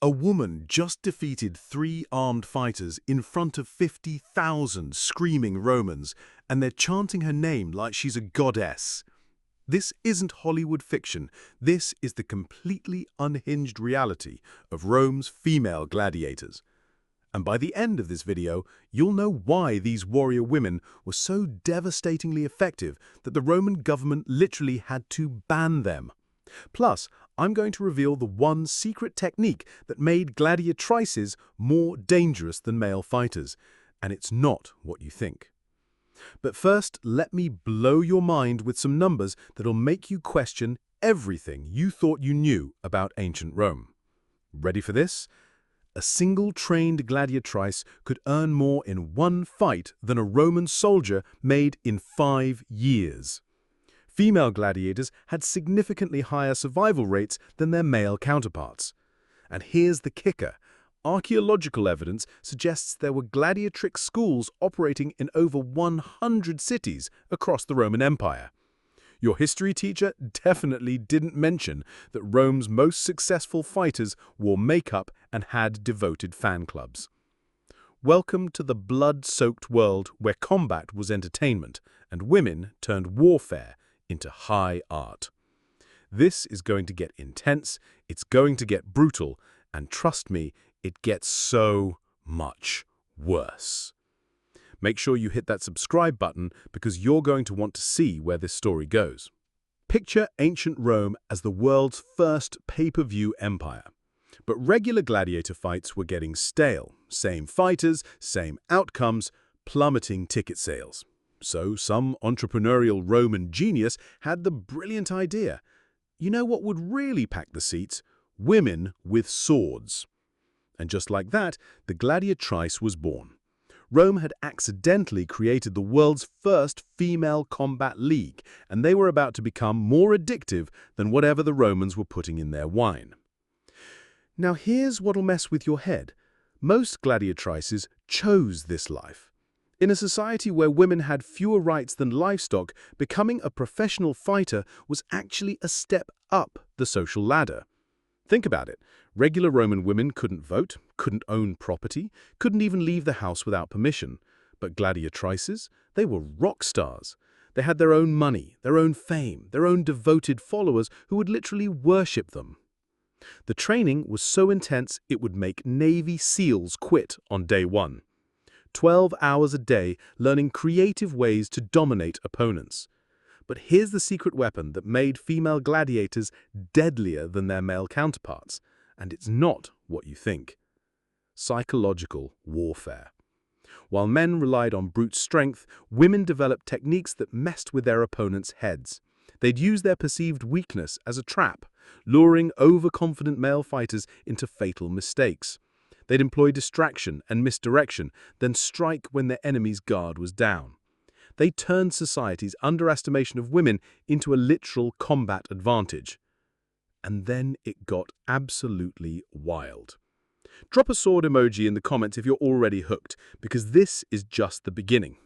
A woman just defeated 3 armed fighters in front of 50,000 screaming Romans, and they're chanting her name like she's a goddess. This isn't Hollywood fiction. This is the completely unhinged reality of Rome's female gladiators. And by the end of this video, you'll know why these warrior women were so devastatingly effective that the Roman government literally had to ban them. Plus, I'm going to reveal the one secret technique that made gladiatrices more dangerous than male fighters, and it's not what you think. But first, let me blow your mind with some numbers that'll make you question everything you thought you knew about ancient Rome. Ready for this? A single trained gladiatrice could earn more in one fight than a Roman soldier made in 5 years. Female gladiators had significantly higher survival rates than their male counterparts. And here's the kicker. Archaeological evidence suggests there were Gladiatrix schools operating in over 100 cities across the Roman Empire. Your history teacher definitely didn't mention that Rome's most successful fighters wore makeup and had devoted fan clubs. Welcome to the blood-soaked world where combat was entertainment and women turned warfare into high art. This is going to get intense, it's going to get brutal, and trust me, it gets so much worse. Make sure you hit that subscribe button because you're going to want to see where this story goes. Picture ancient Rome as the world's first pay-per-view empire. But regular gladiator fights were getting stale. Same fighters, same outcomes, plummeting ticket sales. So some entrepreneurial Roman genius had the brilliant idea. You know what would really pack the seats? Women with swords. And just like that, the Gladiatrice was born. Rome had accidentally created the world's first female combat league, and they were about to become more addictive than whatever the Romans were putting in their wine. Now here's what'll mess with your head. Most gladiatrices chose this life. In a society where women had fewer rights than livestock, becoming a professional fighter was actually a step up the social ladder. Think about it. Regular Roman women couldn't vote, couldn't own property, couldn't even leave the house without permission. But gladiatrices, they were rock stars. They had their own money, their own fame, their own devoted followers who would literally worship them. The training was so intense it would make Navy SEALs quit on day 1. 12 hours a day learning creative ways to dominate opponents. But here's the secret weapon that made female gladiators deadlier than their male counterparts, and it's not what you think. Psychological warfare. While men relied on brute strength, women developed techniques that messed with their opponents' heads. They'd use their perceived weakness as a trap, luring overconfident male fighters into fatal mistakes. They'd employ distraction and misdirection, then strike when their enemy's guard was down. They turned society's underestimation of women into a literal combat advantage. And then it got absolutely wild. Drop a sword emoji in the comments if you're already hooked, because this is just the beginning.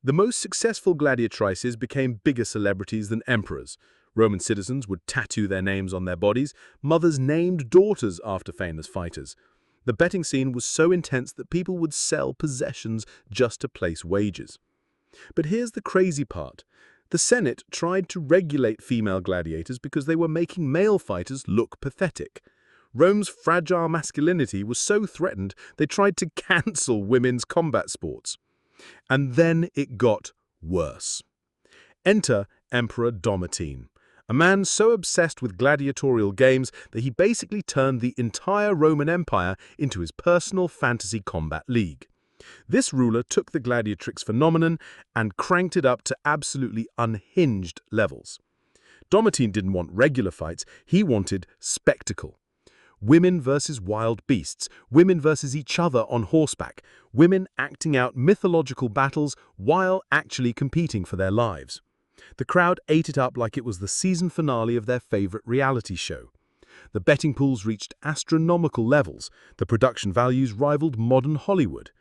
The most successful gladiatrices became bigger celebrities than emperors. Roman citizens would tattoo their names on their bodies. Mothers named daughters after famous fighters. The betting scene was so intense that people would sell possessions just to place wagers. But here's the crazy part. The Senate tried to regulate female gladiators because they were making male fighters look pathetic. Rome's fragile masculinity was so threatened they tried to cancel women's combat sports. And then it got worse. Enter Emperor Domitian. A man so obsessed with gladiatorial games that he basically turned the entire Roman Empire into his personal fantasy combat league. This ruler took the Gladiatrix phenomenon and cranked it up to absolutely unhinged levels. Domitian didn't want regular fights, he wanted spectacle. Women versus wild beasts, women versus each other on horseback, women acting out mythological battles while actually competing for their lives. The crowd ate it up like it was the season finale of their favorite reality show. The betting pools reached astronomical levels, the production values rivaled modern Hollywood.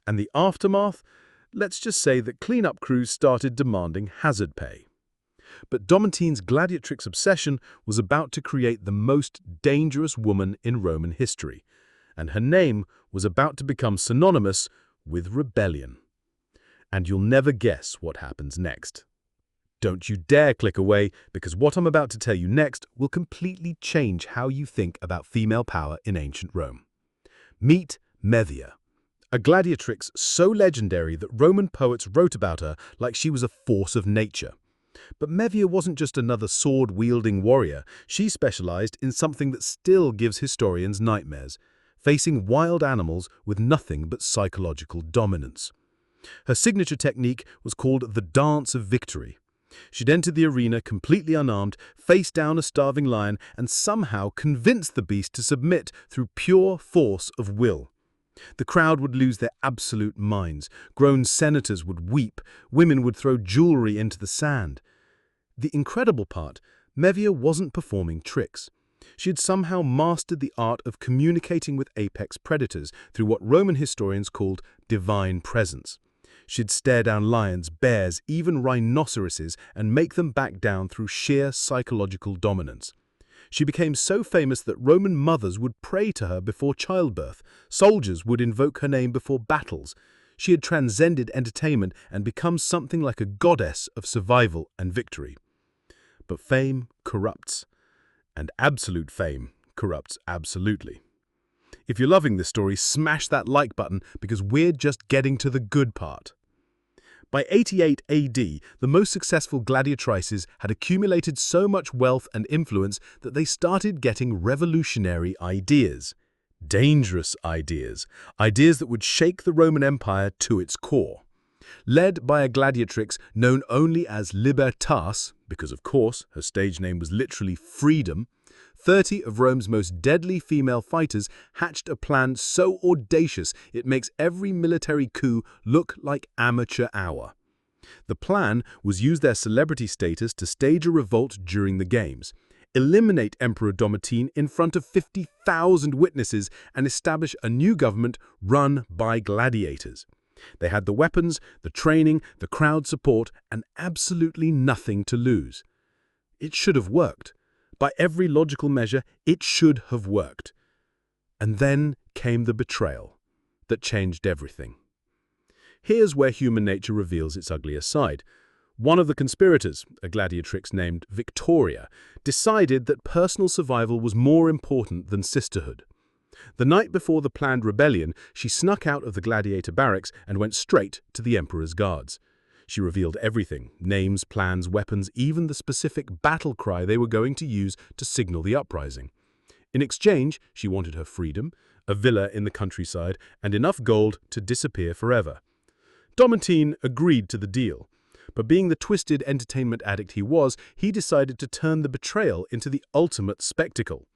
And the aftermath? Let's just say that cleanup crews started demanding hazard pay. But Domitian's Gladiatrix obsession was about to create the most dangerous woman in Roman history, and her name was about to become synonymous with rebellion. And you'll never guess what happens next. Don't you dare click away, because what I'm about to tell you next will completely change how you think about female power in ancient Rome. Meet Mevia, a gladiatrix so legendary that Roman poets wrote about her like she was a force of nature. But Mevia wasn't just another sword-wielding warrior. She specialized in something that still gives historians nightmares, facing wild animals with nothing but psychological dominance. Her signature technique was called the Dance of Victory. She'd enter the arena completely unarmed, face down a starving lion, and somehow convince the beast to submit through pure force of will. The crowd would lose their absolute minds. Grown senators would weep. Women would throw jewelry into the sand. The incredible part, Mevia wasn't performing tricks. She had somehow mastered the art of communicating with apex predators through what Roman historians called divine presence. She'd stare down lions, bears, even rhinoceroses, and make them back down through sheer psychological dominance. She became so famous that Roman mothers would pray to her before childbirth. Soldiers would invoke her name before battles. She had transcended entertainment and become something like a goddess of survival and victory. But fame corrupts, and absolute fame corrupts absolutely. If you're loving this story, smash that like button, because we're just getting to the good part. By 88 AD, the most successful gladiatrices had accumulated so much wealth and influence that they started getting revolutionary ideas. Dangerous ideas. Ideas that would shake the Roman Empire to its core. Led by a gladiatrix known only as Libertas, because of course her stage name was literally Freedom, 30 of Rome's most deadly female fighters hatched a plan so audacious it makes every military coup look like amateur hour. The plan was use their celebrity status to stage a revolt during the games, eliminate Emperor Domitian in front of 50,000 witnesses, and establish a new government run by gladiators. They had the weapons, the training, the crowd support, and absolutely nothing to lose. It should have worked. By every logical measure, it should have worked. And then came the betrayal that changed everything. Here's where human nature reveals its uglier side. One of the conspirators, a gladiatrix named Victoria, decided that personal survival was more important than sisterhood. The night before the planned rebellion, she snuck out of the gladiator barracks and went straight to the emperor's guards. She revealed everything: names, plans, weapons, even the specific battle cry they were going to use to signal the uprising. In exchange, she wanted her freedom, a villa in the countryside, and enough gold to disappear forever. Domitian agreed to the deal, but being the twisted entertainment addict he was, he decided to turn the betrayal into the ultimate spectacle.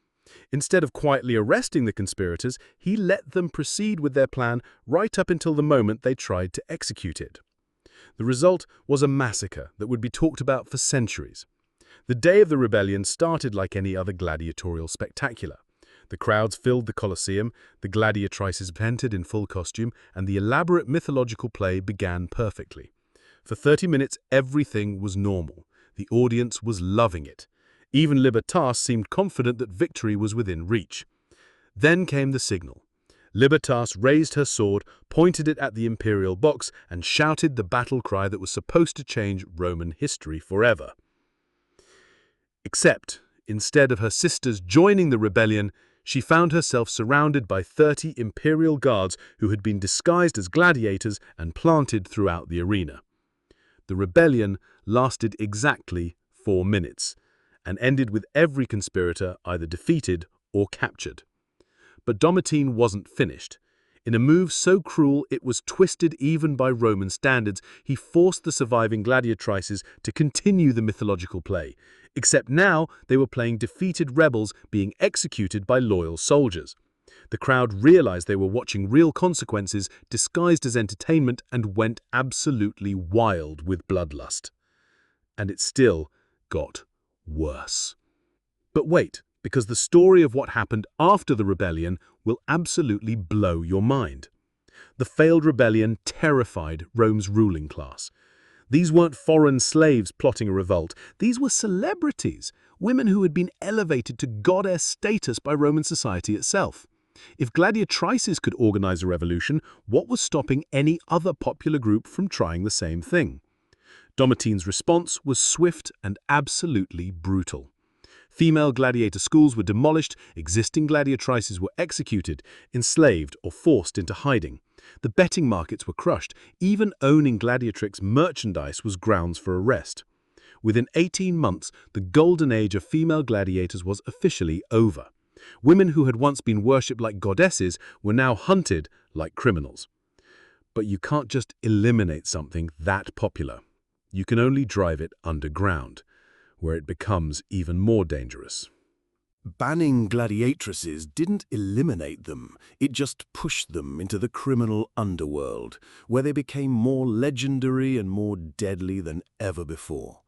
Instead of quietly arresting the conspirators, he let them proceed with their plan right up until the moment they tried to execute it. The result was a massacre that would be talked about for centuries. The day of the rebellion started like any other gladiatorial spectacular. The crowds filled the Colosseum, the Gladiatrices entered in full costume, and the elaborate mythological play began perfectly. For 30 minutes, everything was normal. The audience was loving it. Even Libertas seemed confident that victory was within reach. Then came the signal. Libertas raised her sword, pointed it at the imperial box, and shouted the battle cry that was supposed to change Roman history forever. Except, instead of her sisters joining the rebellion, she found herself surrounded by 30 imperial guards who had been disguised as gladiators and planted throughout the arena. The rebellion lasted exactly 4 minutes, and ended with every conspirator either defeated or captured. But Domitian wasn't finished. In a move so cruel it was twisted even by Roman standards, he forced the surviving gladiatrices to continue the mythological play, except now they were playing defeated rebels being executed by loyal soldiers. The crowd realized they were watching real consequences disguised as entertainment and went absolutely wild with bloodlust. And it still got worse. But wait, because the story of what happened after the rebellion will absolutely blow your mind. The failed rebellion terrified Rome's ruling class. These weren't foreign slaves plotting a revolt. These were celebrities, women who had been elevated to goddess status by Roman society itself. If Gladiatrices could organize a revolution, what was stopping any other popular group from trying the same thing? Domitian's response was swift and absolutely brutal. Female gladiator schools were demolished, existing gladiatrices were executed, enslaved or forced into hiding. The betting markets were crushed. Even owning Gladiatrix merchandise was grounds for arrest. Within 18 months, the golden age of female gladiators was officially over. Women who had once been worshipped like goddesses were now hunted like criminals. But you can't just eliminate something that popular. You can only drive it underground, where it becomes even more dangerous. Banning gladiatrices didn't eliminate them, it just pushed them into the criminal underworld, where they became more legendary and more deadly than ever before.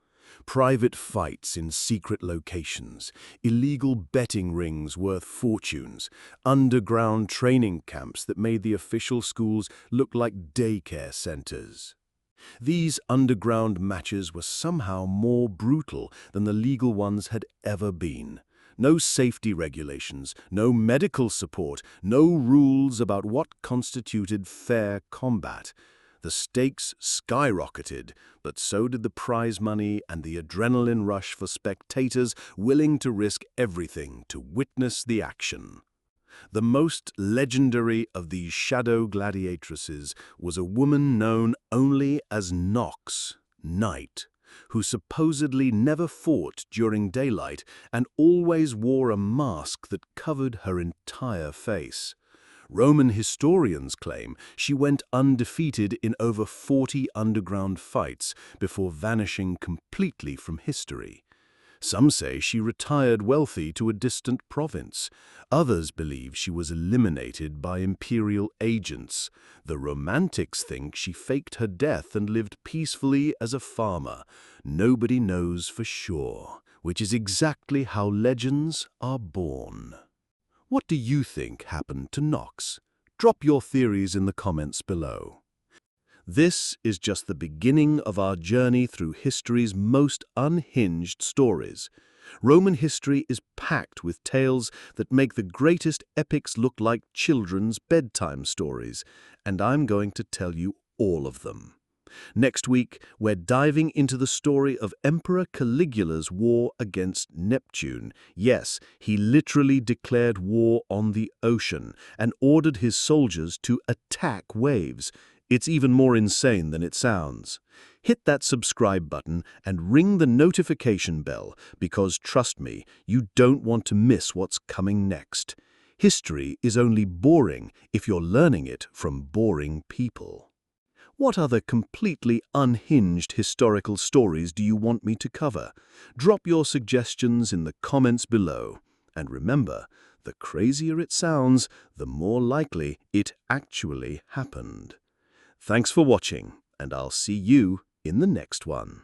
Private fights in secret locations, illegal betting rings worth fortunes, underground training camps that made the official schools look like daycare centers. These underground matches were somehow more brutal than the legal ones had ever been. No safety regulations, no medical support, no rules about what constituted fair combat. The stakes skyrocketed, but so did the prize money and the adrenaline rush for spectators willing to risk everything to witness the action. The most legendary of these shadow gladiatrices was a woman known only as Nox, Night, who supposedly never fought during daylight and always wore a mask that covered her entire face. Roman historians claim she went undefeated in over 40 underground fights before vanishing completely from history. Some say she retired wealthy to a distant province. Others believe she was eliminated by imperial agents. The romantics think she faked her death and lived peacefully as a farmer. Nobody knows for sure, which is exactly how legends are born. What do you think happened to Nox? Drop your theories in the comments below. This is just the beginning of our journey through history's most unhinged stories. Roman history is packed with tales that make the greatest epics look like children's bedtime stories, and I'm going to tell you all of them. Next week, we're diving into the story of Emperor Caligula's war against Neptune. Yes, he literally declared war on the ocean and ordered his soldiers to attack waves. It's even more insane than it sounds. Hit that subscribe button and ring the notification bell because, trust me, you don't want to miss what's coming next. History is only boring if you're learning it from boring people. What other completely unhinged historical stories do you want me to cover? Drop your suggestions in the comments below. And remember, the crazier it sounds, the more likely it actually happened. Thanks for watching, and I'll see you in the next one.